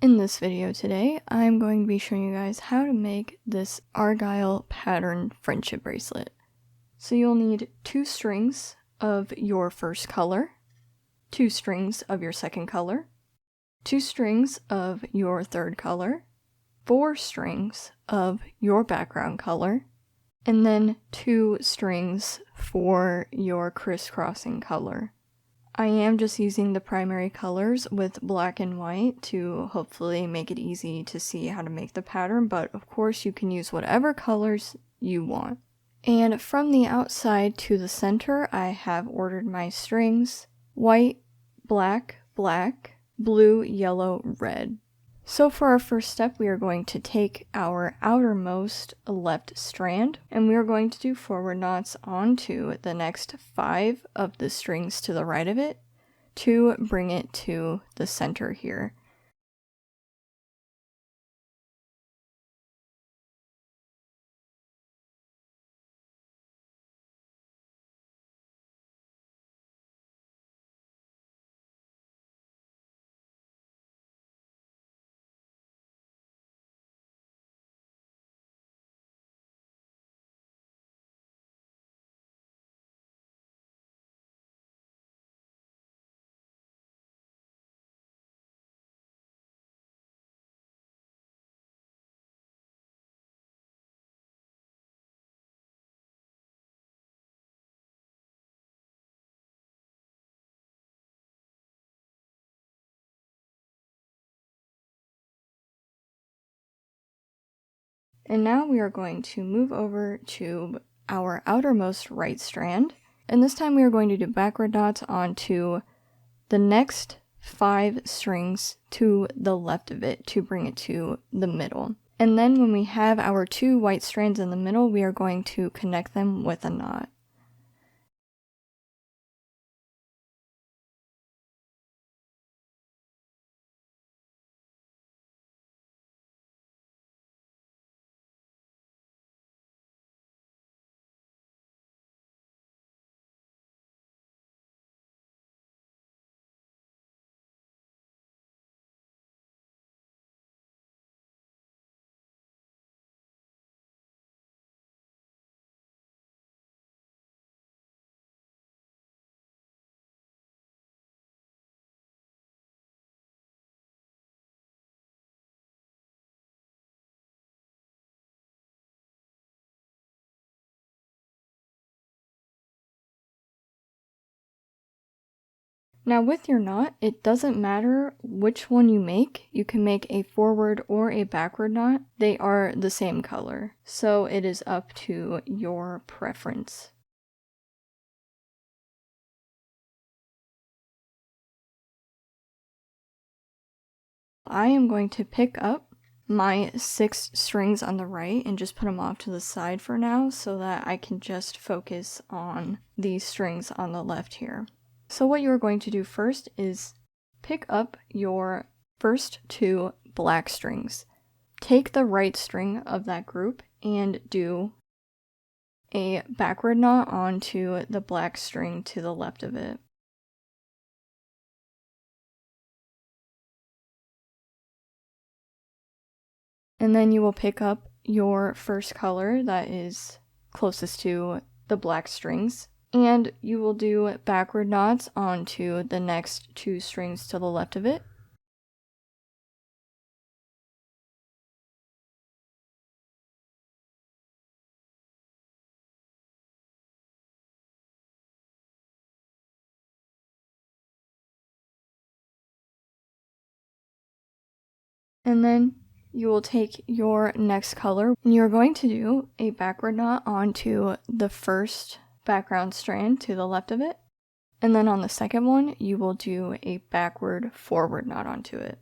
In this video today, I'm going to be showing you guys how to make this Argyle pattern friendship bracelet. So you'll need 2 strings of your first color, 2 strings of your second color, 2 strings of your third color, 4 strings of your background color, and then 2 strings for your crisscrossing color. I am just using the primary colors with black and white to hopefully make it easy to see how to make the pattern, but of course you can use whatever colors you want. And from the outside to the center, I have ordered my strings white, black, black, blue, yellow, red. So for our first step, we are going to take our outermost left strand and we are going to do forward knots onto the next 5 of the strings to the right of it to bring it to the center here. And now we are going to move over to our outermost right strand, and this time we are going to do backward knots onto the next 5 strings to the left of it to bring it to the middle. And then when we have our 2 white strands in the middle, we are going to connect them with a knot. Now with your knot, it doesn't matter which one you make. You can make a forward or a backward knot. They are the same color, so it is up to your preference. I am going to pick up my 6 strings on the right and just put them off to the side for now so that I can just focus on these strings on the left here. So what you're going to do first is pick up your first 2 black strings. Take the right string of that group and do a backward knot onto the black string to the left of it. And then you will pick up your first color that is closest to the black strings, and you will do backward knots onto the next 2 strings to the left of it. And then you will take your next color and you're going to do a backward knot onto the first background strand to the left of it. And then on the second one, you will do a backward forward knot onto it.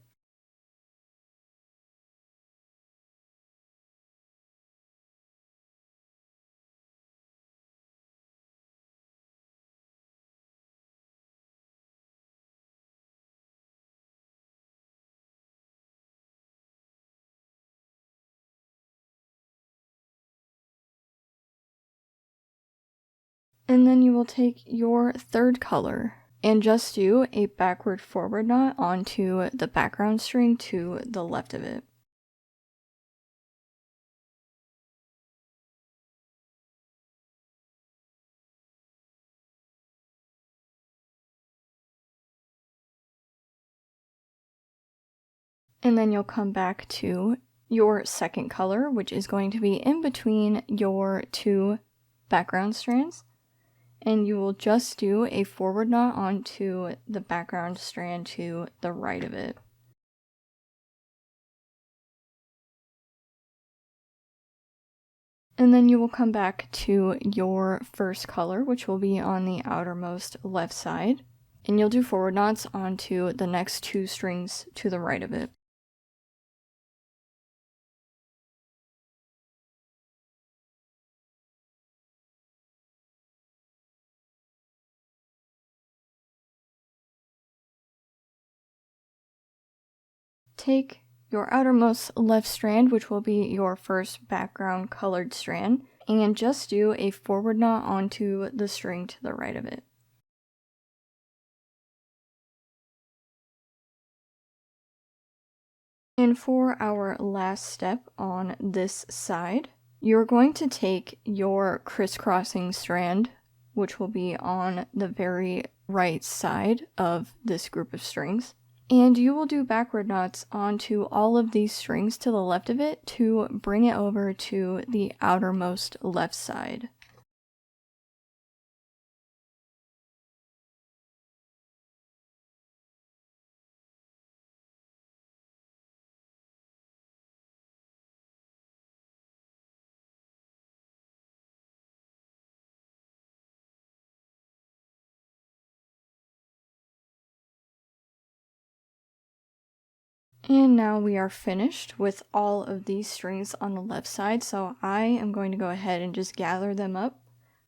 And then you will take your third color and just do a backward forward knot onto the background string to the left of it. And then you'll come back to your second color, which is going to be in between your two background strands. And you will just do a forward knot onto the background strand to the right of it. And then you will come back to your first color, which will be on the outermost left side. And you'll do forward knots onto the next two strings to the right of it. Take your outermost left strand, which will be your first background colored strand, and just do a forward knot onto the string to the right of it. And for our last step on this side, you're going to take your crisscrossing strand, which will be on the very right side of this group of strings, and you will do backward knots onto all of these strings to the left of it to bring it over to the outermost left side. And now we are finished with all of these strings on the left side, so I am going to go ahead and just gather them up,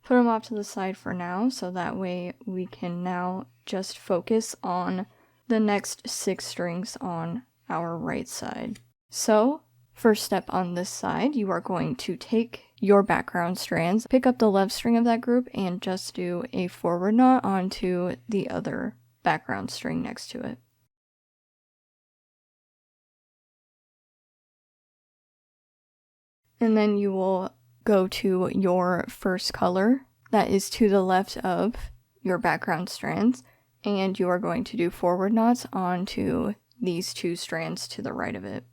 put them off to the side for now, so that way we can now just focus on the next 6 strings on our right side. So, first step on this side, you are going to take your background strands, pick up the left string of that group, and just do a forward knot onto the other background string next to it. And then you will go to your first color that is to the left of your background strands, and you are going to do forward knots onto these 2 strands to the right of it.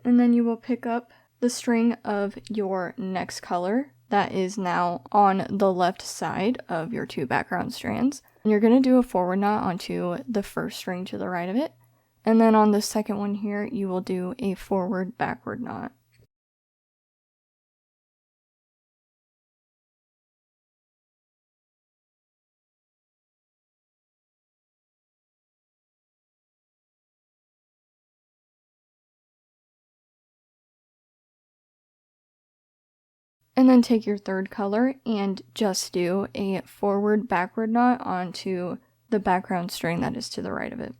And then you will pick up the string of your next color that is now on the left side of your 2 background strands. And you're going to do a forward knot onto the first string to the right of it. And then on the second one here, you will do a forward backward knot. And then take your third color and just do a forward backward knot onto the background string that is to the right of it.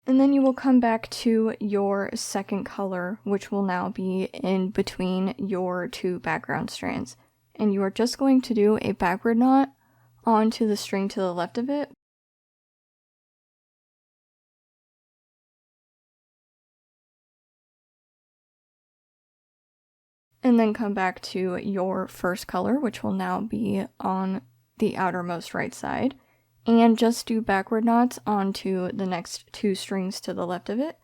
And then you will come back to your second color, which will now be in between your 2 background strands. And you are just going to do a backward knot onto the string to the left of it. And then come back to your first color, which will now be on the outermost right side. And just do backward knots onto the next 2 strings to the left of it.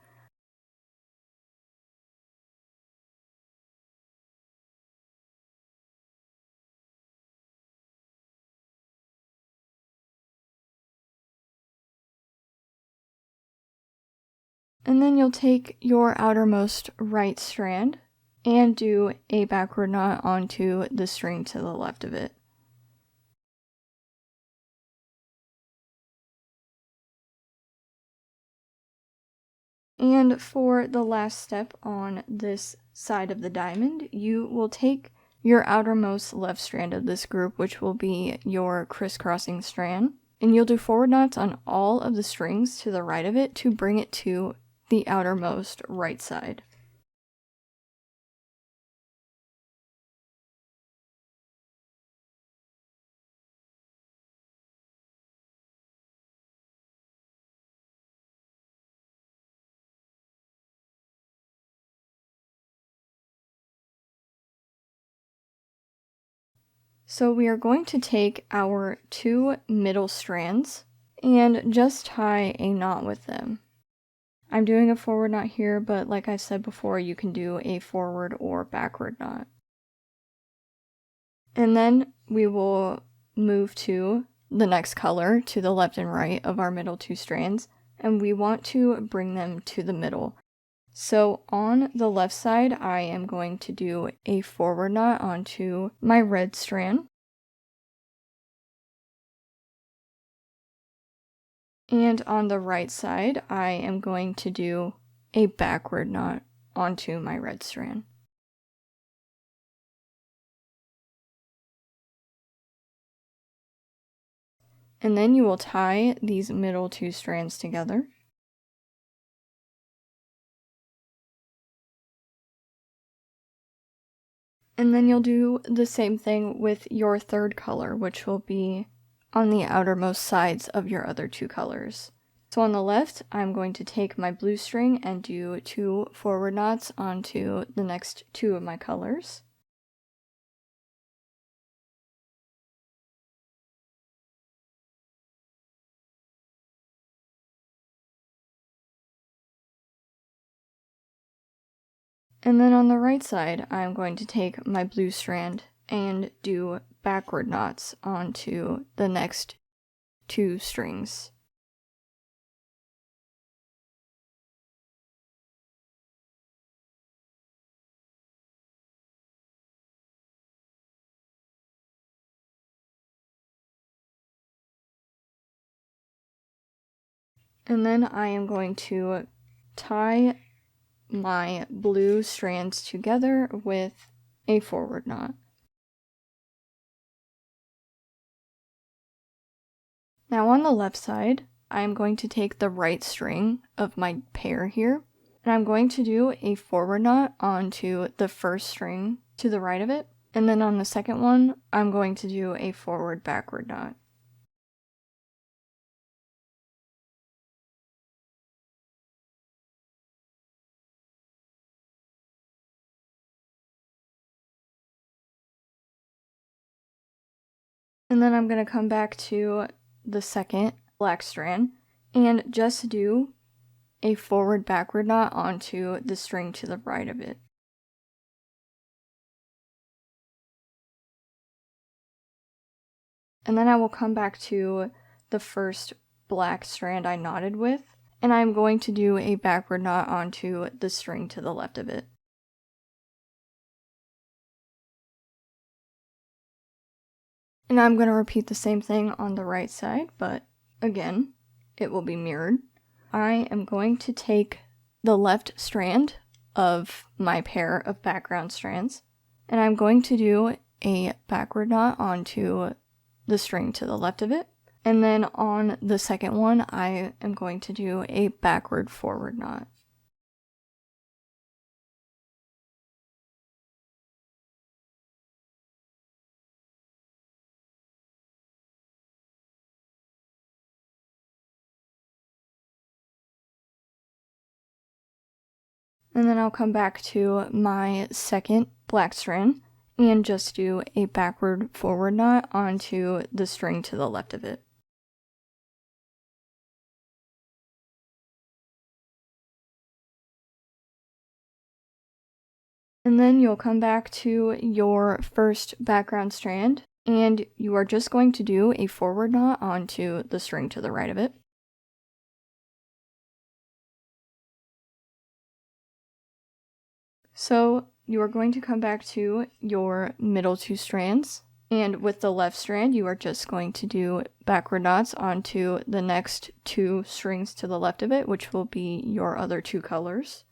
And then you'll take your outermost right strand and do a backward knot onto the string to the left of it. And for the last step on this side of the diamond, you will take your outermost left strand of this group, which will be your crisscrossing strand. And you'll do forward knots on all of the strings to the right of it to bring it to the outermost right side. So we are going to take our 2 middle strands and just tie a knot with them. I'm doing a forward knot here, but like I said before, you can do a forward or backward knot. And then we will move to the next color to the left and right of our middle 2 strands, and we want to bring them to the middle. So on the left side, I am going to do a forward knot onto my red strand. And on the right side, I am going to do a backward knot onto my red strand. And then you will tie these middle 2 strands together. And then you'll do the same thing with your third color, which will be on the outermost sides of your other 2 colors. So on the left, I'm going to take my blue string and do 2 forward knots onto the next 2 of my colors. And then on the right side, I'm going to take my blue strand and do backward knots onto the next 2 strings. And then I am going to tie my blue strands together with a forward knot. Now on the left side, I'm going to take the right string of my pair here, and I'm going to do a forward knot onto the first string to the right of it, and then on the second one, I'm going to do a forward backward knot. And then I'm going to come back to the second black strand and just do a forward backward knot onto the string to the right of it. And then I will come back to the first black strand I knotted with, and I'm going to do a backward knot onto the string to the left of it. And I'm going to repeat the same thing on the right side, but again, it will be mirrored. I am going to take the left strand of my pair of background strands, and I'm going to do a backward knot onto the string to the left of it. And then on the second one, I am going to do a backward forward knot. And then I'll come back to my second black strand and just do a backward forward knot onto the string to the left of it. And then you'll come back to your first background strand and you are just going to do a forward knot onto the string to the right of it. So you are going to come back to your middle 2 strands, and with the left strand you are just going to do backward knots onto the next 2 strings to the left of it, which will be your other 2 colors.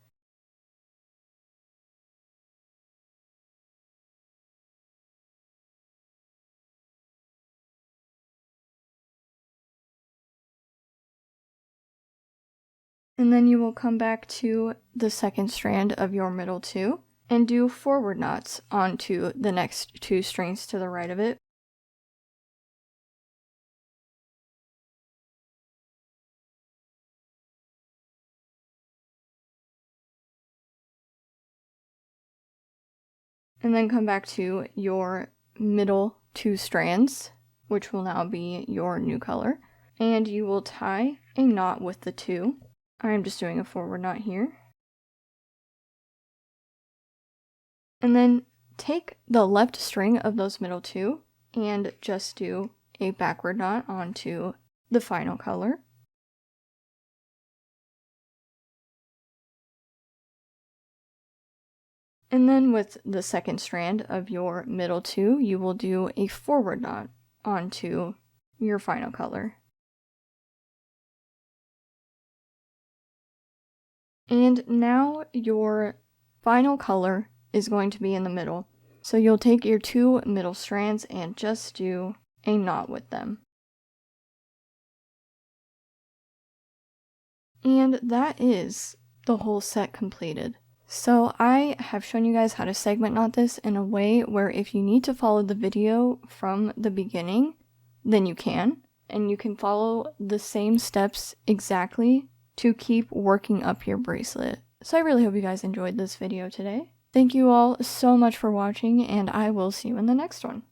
And then you will come back to the second strand of your middle two and do forward knots onto the next two strings to the right of it. And then come back to your middle two strands, which will now be your new color. And you will tie a knot with the two. I'm just doing a forward knot here. And then take the left string of those middle two and just do a backward knot onto the final color. And then with the second strand of your middle two, you will do a forward knot onto your final color. And now your final color is going to be in the middle. So you'll take your two middle strands and just do a knot with them. And that is the whole set completed. So I have shown you guys how to segment knot this in a way where if you need to follow the video from the beginning, then you can. And you can follow the same steps exactly to keep working up your bracelet. So I really hope you guys enjoyed this video today. Thank you all so much for watching, and I will see you in the next one.